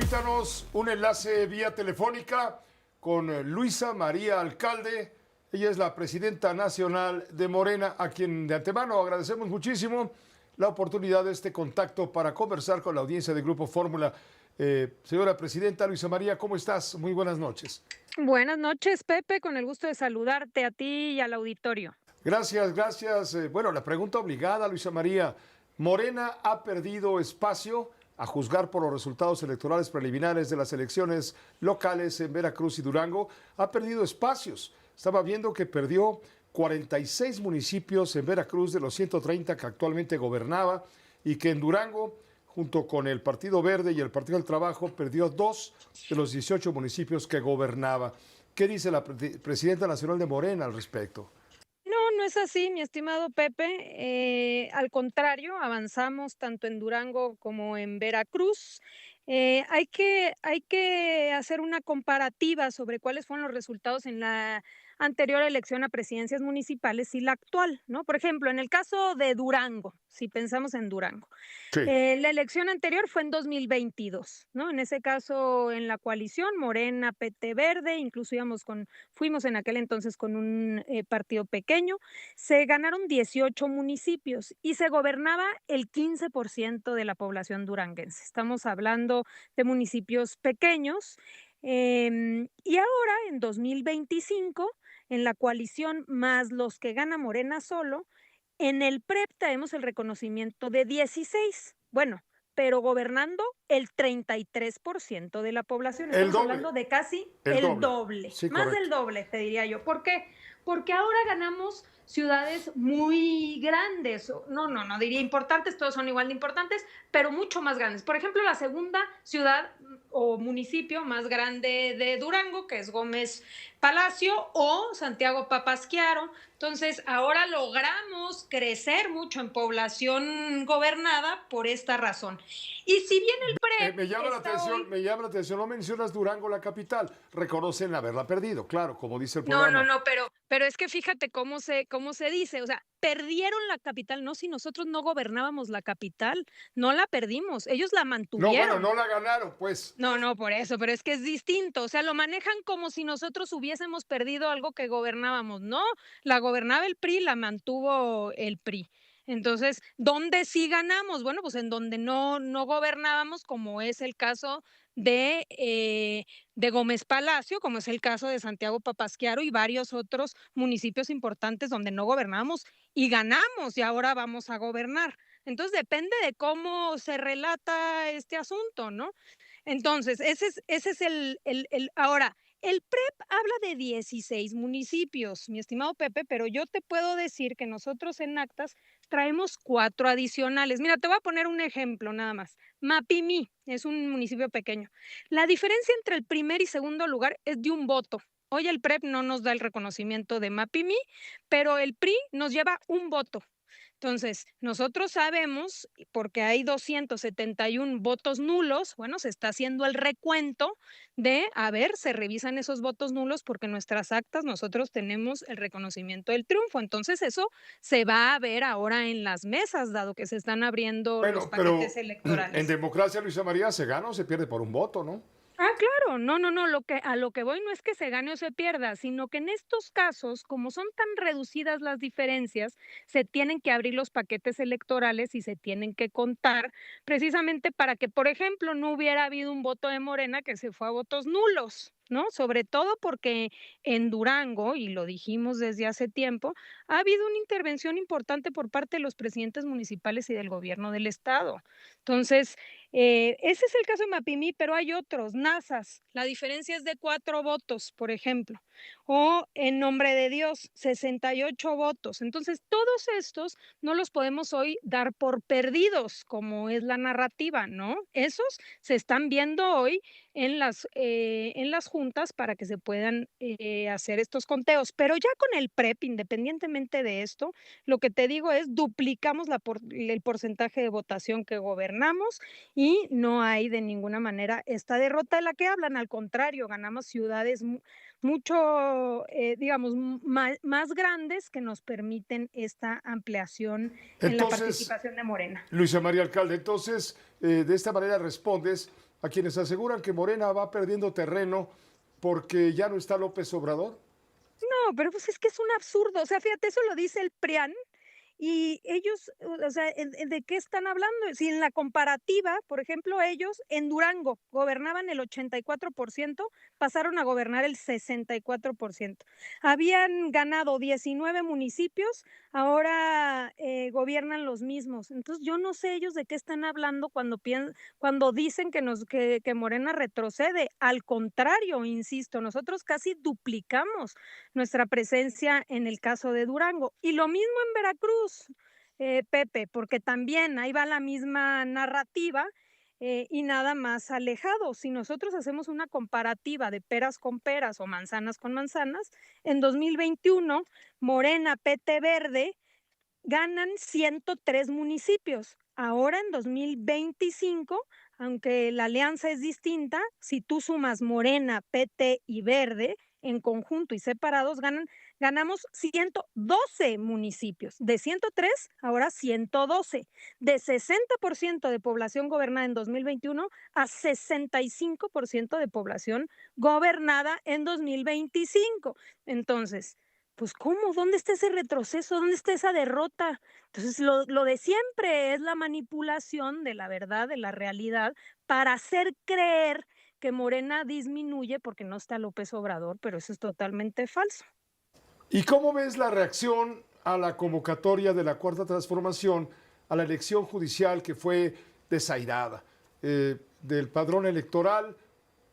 Permítanos un enlace vía telefónica con Luisa María Alcalde. Ella es la presidenta nacional de Morena, a quien de antemano agradecemos muchísimo la oportunidad de este contacto para conversar con la audiencia de Grupo Fórmula. Señora presidenta Luisa María, ¿cómo estás? Muy buenas noches. Buenas noches, Pepe, con el gusto de saludarte a ti y al auditorio. Gracias, gracias. Bueno, la pregunta obligada, Luisa María. ¿Morena ha perdido espacio a juzgar por los resultados electorales preliminares de las elecciones locales en Veracruz y Durango? Ha perdido espacios. Estaba viendo que perdió 46 municipios en Veracruz de los 130 que actualmente gobernaba y que en Durango, junto con el Partido Verde y el Partido del Trabajo, perdió 2 de los 18 municipios que gobernaba. ¿Qué dice la presidenta nacional de Morena al respecto? No es así, mi estimado Pepe. Al contrario, avanzamos tanto en Durango como en Veracruz. Hay que hacer una comparativa sobre cuáles fueron los resultados en la anterior elección a presidencias municipales y la actual, ¿no? Por ejemplo, en el caso de Durango, si pensamos en Durango. Sí. La elección anterior fue en 2022, ¿no? En ese caso, en la coalición Morena, PT Verde, incluso fuimos en aquel entonces con un partido pequeño, se ganaron 18 municipios y se gobernaba el 15% de la población duranguense. Estamos hablando de municipios pequeños. Y ahora, en 2025, en la coalición más los que gana Morena solo, en el PREP tenemos el reconocimiento de 16, bueno, pero gobernando el 33% de la población. El Estamos doble, hablando de casi el el doble. doble, Sí, más correcto. del doble, te diría yo. ¿Por qué? Porque ahora ganamos ciudades muy grandes, no diría importantes, todos son igual de importantes, pero mucho más grandes. Por ejemplo, la segunda ciudad o municipio más grande de Durango, que es Gómez Palacio o Santiago Papasquiaro. Entonces, ahora logramos crecer mucho en población gobernada por esta razón. Y si bien el PREP Me llama la está atención, hoy. me llama la atención, no mencionas Durango, la capital. Reconocen haberla perdido, claro, como dice el No, programa. pero es que fíjate cómo se dice, o sea, perdieron la capital, no, si nosotros no gobernábamos la capital, no la perdimos, ellos la No, bueno, mantuvieron. no la ganaron, pues. No, por eso, pero es que es distinto, o sea, lo manejan como si nosotros hubiésemos perdido algo que gobernábamos. No, la gobernaba el PRI, la mantuvo el PRI. Entonces, ¿dónde sí ganamos? Bueno, pues en donde no gobernábamos, como es el caso de Gómez Palacio, como es el caso de Santiago Papasquiaro y varios otros municipios importantes donde no gobernábamos y ganamos, y ahora vamos a gobernar. Entonces, depende de cómo se relata este asunto, ¿no? Entonces, ese es ahora, el PREP habla de 16 municipios, mi estimado Pepe, pero yo te puedo decir que nosotros en Actas traemos 4 adicionales. Mira, te voy a poner un ejemplo nada más. Mapimí es un municipio pequeño. La diferencia entre el primer y segundo lugar es de un voto. Hoy el PREP no nos da el reconocimiento de Mapimí, pero el PRI nos lleva un voto. Entonces, nosotros sabemos, porque hay 271 votos nulos, bueno, se está haciendo el recuento a ver, se revisan esos votos nulos porque en nuestras actas nosotros tenemos el reconocimiento del triunfo. Entonces, eso se va a ver ahora en las mesas, dado que se están abriendo los Bueno, paquetes pero en electorales. democracia, Luisa María, se gana o se pierde por un voto, ¿no? Claro, no, a lo que voy no es que se gane o se pierda, sino que en estos casos, como son tan reducidas las diferencias, se tienen que abrir los paquetes electorales y se tienen que contar precisamente para que, por ejemplo, no hubiera habido un voto de Morena que se fue a votos nulos, ¿no? Sobre todo porque en Durango, y lo dijimos desde hace tiempo, ha habido una intervención importante por parte de los presidentes municipales y del gobierno del estado. Entonces, ese es el caso de Mapimí, pero hay otros, Nazas, la diferencia es de 4 votos, por ejemplo, o En Nombre de Dios, 68 votos. Entonces, todos estos no los podemos hoy dar por perdidos, como es la narrativa, ¿no? Esos se están viendo hoy en las juntas para que se puedan hacer estos conteos. Pero ya con el PREP, independientemente de esto, lo que te digo es duplicamos el porcentaje de votación que gobernamos y no hay de ninguna manera esta derrota de la que hablan, al contrario, ganamos ciudades mucho, digamos, más grandes que nos permiten esta ampliación en la Entonces, participación de Morena. Luisa María Alcalde, entonces, de esta manera respondes a quienes aseguran que Morena va perdiendo terreno porque ya no está López Obrador? No, pero pues es que es un absurdo. O sea, fíjate, eso lo dice el PRIAN. Y ellos, o sea, ¿de qué están hablando? Si en la comparativa, por ejemplo, ellos en Durango gobernaban el 84%, pasaron a gobernar el 64%. Habían ganado 19 municipios, ahora gobiernan los mismos. Entonces, yo no sé ellos de qué están hablando cuando dicen que Morena retrocede. Al contrario, insisto, nosotros casi duplicamos nuestra presencia en el caso de Durango. Y lo mismo en Veracruz, Pepe, porque también ahí va la misma narrativa y nada más alejado. Si nosotros hacemos una comparativa de peras con peras o manzanas con manzanas, en 2021, Morena, PT Verde ganan 103 municipios. Ahora en 2025, aunque la alianza es distinta, si tú sumas Morena, PT y Verde en conjunto y separados, ganamos 112 municipios. De 103, ahora 112. De 60% de población gobernada en 2021 a 65% de población gobernada en 2025. Entonces, pues, ¿cómo? ¿Dónde está ese retroceso? ¿Dónde está esa derrota? Entonces, lo de siempre es la manipulación de la verdad, de la realidad, para hacer creer que Morena disminuye porque no está López Obrador, pero eso es totalmente falso. ¿Y cómo ves la reacción a la convocatoria de la Cuarta Transformación a la elección judicial que fue desairada? Del padrón electoral,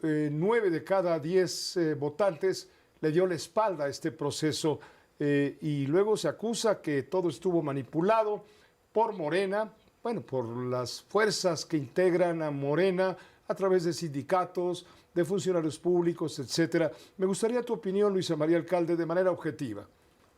9 de cada 10 votantes le dio la espalda a este proceso y luego se acusa que todo estuvo manipulado por Morena, bueno, por las fuerzas que integran a Morena a través de sindicatos, de funcionarios públicos, etcétera. Me gustaría tu opinión, Luisa María Alcalde, de manera objetiva.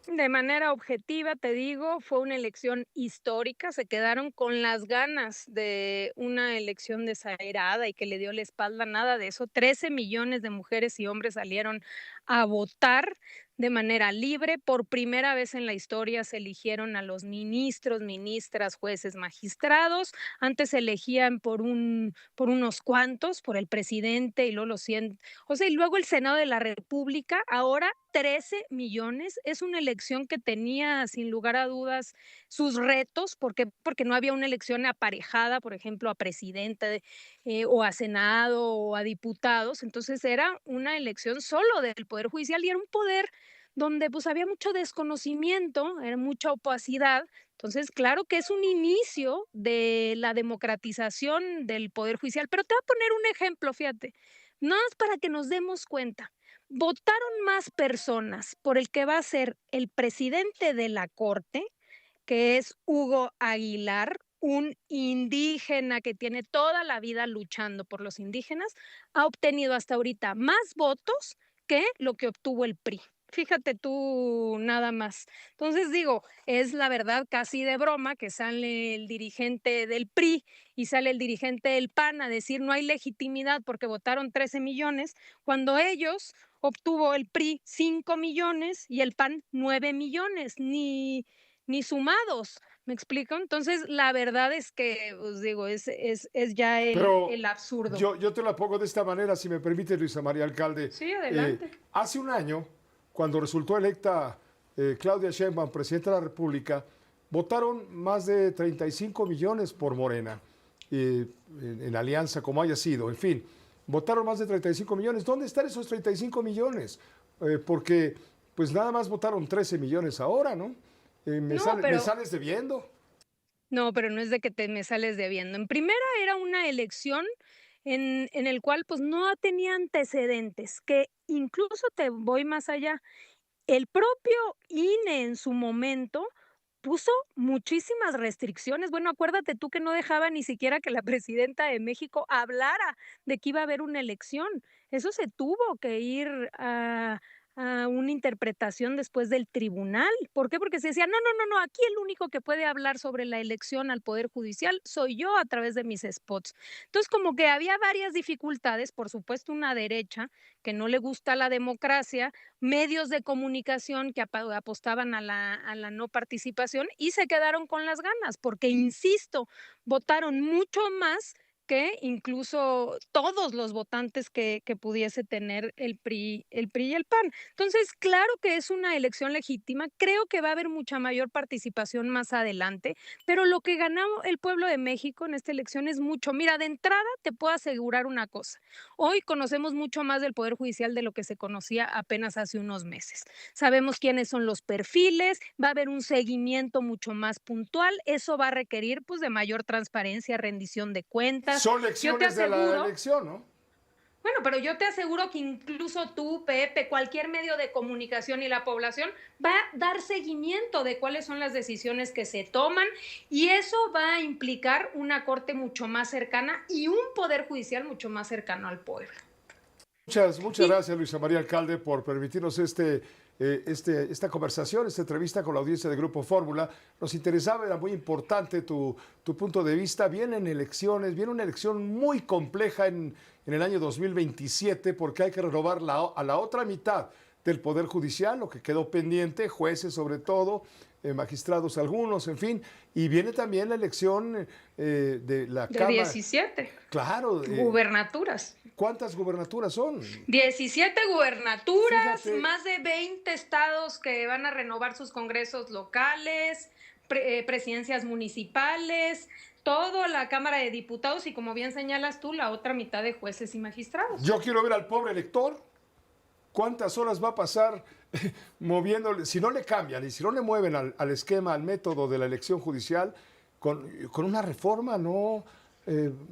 De manera objetiva, te digo, fue una elección histórica, se quedaron con las ganas de una elección desairada y que le dio la espalda, nada de eso. 13 millones de mujeres y hombres salieron a votar de manera libre. Por primera vez en la historia se eligieron a los ministros, ministras, jueces, magistrados. Antes se elegían por unos cuantos, por el presidente y luego los 100, o sea, y luego el Senado de la República. Ahora 13 millones. Es una elección que tenía, sin lugar a dudas, sus retos, porque no había una elección aparejada, por ejemplo, a presidente, o a Senado, o a diputados. Entonces, era una elección solo del Poder Judicial, y era un poder donde, pues, había mucho desconocimiento, era mucha opacidad. Entonces, claro que es un inicio de la democratización del Poder Judicial. Pero te voy a poner un ejemplo, fíjate, nada más para que nos demos cuenta. Votaron más personas por el que va a ser el presidente de la Corte, que es Hugo Aguilar, un indígena que tiene toda la vida luchando por los indígenas. Ha obtenido hasta ahorita más votos que lo que obtuvo el PRI. Fíjate tú nada más. Entonces digo, es la verdad casi de broma que sale el dirigente del PRI y sale el dirigente del PAN a decir no hay legitimidad porque votaron 13 millones, cuando ellos obtuvo el PRI 5 millones y el PAN 9 millones, ni sumados, ¿me explico? Entonces, la verdad es que, os digo, es ya el Pero absurdo. yo te la pongo de esta manera, si me permite, Luisa María Alcalde. Sí, adelante. Hace un año, cuando resultó electa Claudia Sheinbaum, presidenta de la República, votaron más de 35 millones por Morena, en alianza, como haya sido, en fin, votaron más de 35 millones. ¿Dónde están esos 35 millones? Porque pues nada más votaron 13 millones ahora, ¿no? No, Me pero sales debiendo. no, pero no es de que te me sales debiendo. En primera, era una elección en el cual, pues, no tenía antecedentes, que incluso te voy más allá. El propio INE en su momento puso muchísimas restricciones. Bueno, acuérdate tú que no dejaba ni siquiera que la presidenta de México hablara de que iba a haber una elección. Eso se tuvo que ir a una interpretación después del tribunal. ¿Por qué? Porque se decía, no, no, no, no, aquí el único que puede hablar sobre la elección al Poder Judicial soy yo a través de mis spots. Entonces, como que había varias dificultades, por supuesto, una derecha que no le gusta la democracia, medios de comunicación que apostaban a la no participación y se quedaron con las ganas, porque, insisto, votaron mucho más que incluso todos los votantes que pudiese tener el PRI y el PAN. Entonces, claro que es una elección legítima, creo que va a haber mucha mayor participación más adelante, pero lo que ganó el pueblo de México en esta elección es mucho. Mira, de entrada te puedo asegurar una cosa, hoy conocemos mucho más del Poder Judicial de lo que se conocía apenas hace unos meses. Sabemos quiénes son los perfiles, va a haber un seguimiento mucho más puntual, eso va a requerir pues de mayor transparencia, rendición de cuentas. Son Yo te lecciones de la aseguro, elección, ¿no? bueno, pero yo te aseguro que incluso tú, Pepe, cualquier medio de comunicación y la población va a dar seguimiento de cuáles son las decisiones que se toman y eso va a implicar una corte mucho más cercana y un poder judicial mucho más cercano al pueblo. Muchas Y gracias, Luisa María Alcalde, por permitirnos esta conversación, esta entrevista con la audiencia de Grupo Fórmula. Nos interesaba, era muy importante tu punto de vista. Vienen elecciones, viene una elección muy compleja en el año 2027 porque hay que renovar a la otra mitad del Poder Judicial, lo que quedó pendiente, jueces sobre todo, magistrados algunos, en fin. Y viene también la elección de la de Cámara. 17 Claro, gubernaturas. ¿cuántas gubernaturas son? 17 gubernaturas, Fíjate, más de 20 estados que van a renovar sus congresos locales, presidencias municipales, toda la Cámara de Diputados y, como bien señalas tú, la otra mitad de jueces y magistrados. yo quiero ver al pobre elector. ¿Cuántas horas va a pasar moviéndole? Si no le cambian y si no le mueven al esquema, al método de la elección judicial, con una reforma, ¿no?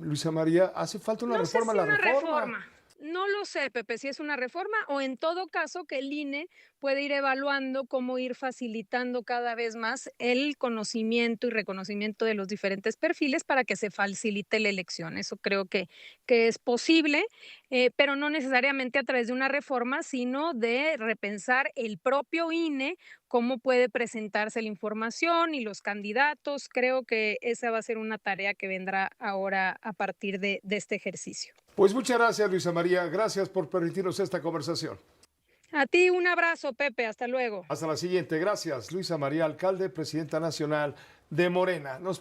Luisa María, hace falta una No sé reforma a si la una reforma. reforma. No lo sé, Pepe, si es una reforma o en todo caso que el INE puede ir evaluando cómo ir facilitando cada vez más el conocimiento y reconocimiento de los diferentes perfiles para que se facilite la elección. Eso creo que es posible, pero no necesariamente a través de una reforma, sino de repensar el propio INE, cómo puede presentarse la información y los candidatos. Creo que esa va a ser una tarea que vendrá ahora a partir de este ejercicio. Pues muchas gracias, Luisa María. Gracias por permitirnos esta conversación. A ti un abrazo, Pepe, hasta luego. Hasta la siguiente. Gracias, Luisa María Alcalde, presidenta nacional de Morena.